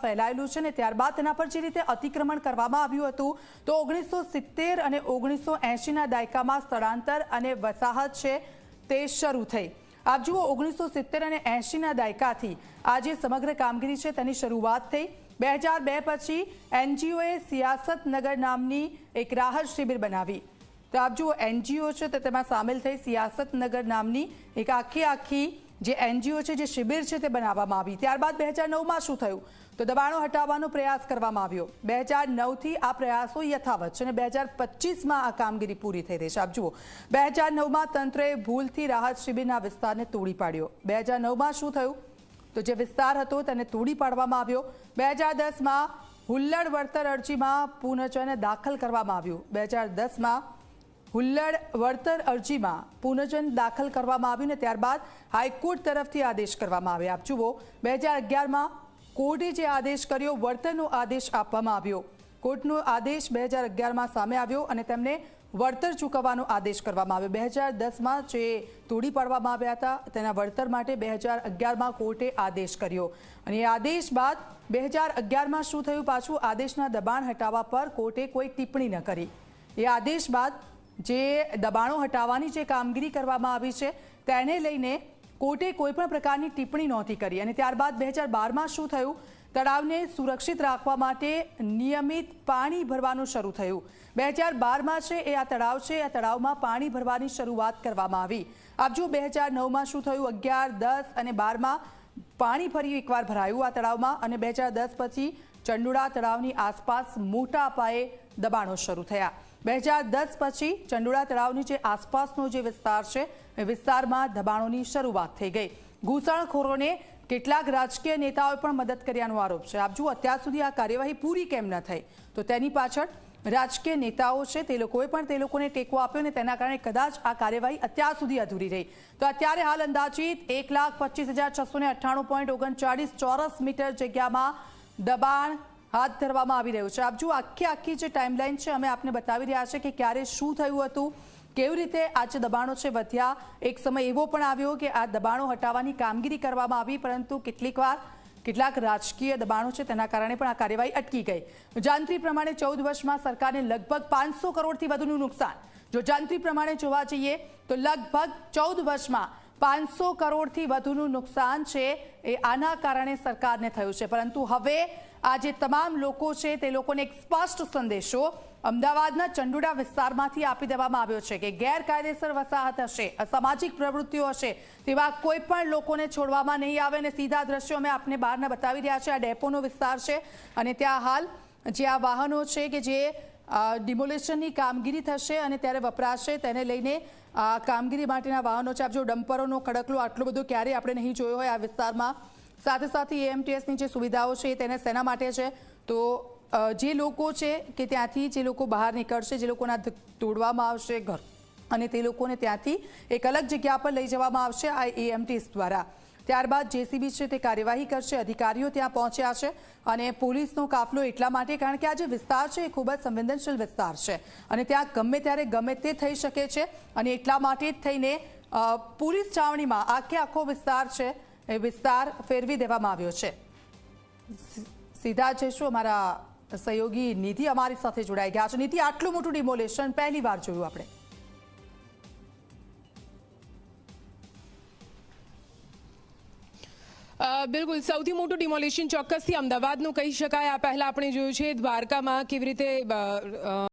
ફેલાયેલું છે ને ત્યારબાદ તેના પર જે રીતે અતિક્રમણ કરવામાં આવ્યું હતું તો 1970 અને 1980ના દાયકામાં સ્થળાંતર અને વસાહત છે તે શરૂ થઈ। આપ જુઓ 1970 અને 80ના દાયકાથી આ જે સમગ્ર કામગીરી છે તેની શરૂઆત થઈ। 2002 પછી એનજીઓએ સિયાસતનગર નામની એક રાહત શિબિર બનાવી। તો આપ જુઓ એનજીઓ છે તો તેમાં સામેલ થઈ સિયાસતનગર નામની એક આખી જે એનજીઓ છે જે શિબિર છે તે બનાવવામાં આવી। ત્યારબાદ 2009માં શું થયું તો દબાણો હટાવવાનો પ્રયાસ કરવામાં આવ્યો। 2009થી આ પ્રયાસો યથાવત છે અને 2025માં આ કામગીરી પૂરી થઈ રહી છે। આપ જુઓ 2009માં તંત્રએ ભૂલથી રાહત શિબિરના વિસ્તારને તોડી પાડ્યો। 2009માં શું થયું તો જે વિસ્તાર હતો તેને તોડી પાડવામાં આવ્યો। 2010માં હુલ્લડ વળતર અરજીમાં પુનઃચયન દાખલ કરવામાં આવ્યું। 2010માં હુલ્લડ વળતર અરજીમાં પુનઃચયન દાખલ કરવામાં આવ્યું ને ત્યારબાદ હાઈકોર્ટ તરફથી આદેશ કરવામાં આવ્યો। આપ જુઓ 2011માં કોર્ટે જે આદેશ કર્યો વળતરનો આદેશ આપવામાં આવ્યો। કોર્ટનો આદેશ 2011માં સામે આવ્યો અને તેમને વળતર ચૂકવવાનો આદેશ કરવામાં આવ્યો। 2010માં જે તોડી પાડવામાં આવ્યા હતા તેના વળતર માટે 2011માં કોર્ટે આદેશ કર્યો અને એ આદેશ બાદ 2011માં શું થયું પાછું આદેશના દબાણ હટાવવા પર કોર્ટે કોઈ ટિપ્પણી ન કરી। એ આદેશ બાદ જે દબાણો હટાવવાની જે કામગીરી કરવામાં આવી છે તેને લઈને કોર્ટે કોઈપણ પ્રકારની ટિપ્પણી નહોતી કરી અને ત્યારબાદ 2012માં શું થયું તળાવને સુરક્ષિત રાખવા માટે નિયમિત પાણી ભરવાનું શરૂ થયું। 2012માં છે એ આ તળાવ છે આ તળાવમાં પાણી ભરવાની શરૂઆત કરવામાં આવી। આપ જો 2009માં શું થયું 11, 10 અને 12માં પાણી ફરી એકવાર ભરાયું આ તળાવમાં અને 2010 પછી ચંડોળા તળાવની આસપાસ મોટા પાયે દબાણો શરૂ થયા। 2010 પછી ચંડોળા તળાવની જે આસપાસનો જે વિસ્તાર છે એ વિસ્તારમાં દબાણોની શરૂઆત થઈ ગઈ। ઘૂસણખોરોને કેટલાક રાજકીય નેતાઓએ પણ મદદ કર્યાનો આરોપ છે। આપ જુઓ અત્યાર સુધી આ કાર્યવાહી પૂરી કેમ ન થઈ તો તેની પાછળ રાજકીય નેતાઓ છે તે લોકોએ પણ તે લોકોને ટેકો આપ્યો ને તેના કારણે કદાચ આ કાર્યવાહી અત્યાર સુધી અધૂરી રહી। તો અત્યારે હાલ અંદાજિત 1,25,698.39 ચોરસ મીટર જગ્યામાં દબાણ હાથ ધરવામાં આવી રહ્યું છે। આપ જુઓ આખી જે ટાઈમલાઈન છે અમે આપને બતાવી રહ્યા છે કે ક્યારે શું થયું હતું કેવી રીતે આ જે દબાણો છે વધ્યા। એક સમય એવો પણ આવ્યો કે આ દબાણો હટાવવાની કામગીરી કરવામાં આવી પરંતુ કેટલાક રાજકીય દબાણો છે તેના કારણે પણ આ કાર્યવાહી અટકી ગઈ। જાણકારી પ્રમાણે 14 વર્ષમાં સરકારને લગભગ 500 કરોડથી વધુનું નુકસાન। જો જાણકારી પ્રમાણે જોવા જઈએ તો લગભગ 14 વર્ષમાં 500 કરોડથી વધુનું નુકસાન છે એ આના કારણે સરકારને થયું છે। પરંતુ હવે આ જે તમામ લોકો છે તે લોકોને એક સ્પષ્ટ સંદેશો અમદાવાદના ચંડોળા વિસ્તારમાંથી આપી દેવામાં આવ્યો છે કે ગેરકાયદેસર વસાહત હશે અસામાજિક પ્રવૃત્તિઓ હશે તેવા કોઈ પણ લોકોને છોડવામાં નહીં આવે અને સીધા દ્રશ્યો અમે આપને બહારના બતાવી રહ્યા છે। આ ડેપોનો વિસ્તાર છે અને ત્યાં હાલ જે આ વાહનો છે કે જે ડિમોલેશનની કામગીરી થશે અને ત્યારે વપરાશે તેને લઈને કામગીરી માટેના વાહનો છે। આપ જો ડમ્પરોનો ખડકલો આટલો બધો ક્યારેય આપણે નહીં જોયો હોય આ વિસ્તારમાં। સાથે સાથે એએમટીએસની જે સુવિધાઓ છે તેને શેના માટે છે તો જે લોકો છે કે ત્યાંથી જે લોકો બહાર નીકળશે જે લોકોના તોડવામાં આવશે ઘર અને તે લોકોને ત્યાંથી એક અલગ જગ્યા પર લઈ જવામાં આવશે આ એએમટીએસ દ્વારા। ત્યારબાદ જેસીબી છે તે કાર્યવાહી કરશે અધિકારીઓ ત્યાં પહોંચ્યા છે અને પોલીસનો કાફલો એટલા માટે કારણ કે આ જે વિસ્તાર છે એ ખૂબ જ સંવેદનશીલ વિસ્તાર છે અને ત્યાં ગમે ત્યારે ગમે તે થઈ શકે છે અને એટલા માટે જ થઈને પોલીસ છાવણીમાં આખો વિસ્તાર છે એ વિસ્તાર ફેરવી દેવામાં આવ્યો છે। સીધા જઈશું અમારા સહયોગી નિધિ અમારી સાથે જોડાઈ ગયા છે। નિધિ આટલું મોટું ડિમોલેશન પહેલી વાર જોયું આપણે। બિલકુલ સૌથી મોટું ડિમોલેશન ચોક્કસથી અમદાવાદનું કહી શકાય। આ પહેલા આપણે જોયું છે દ્વારકામાં કેવી રીતે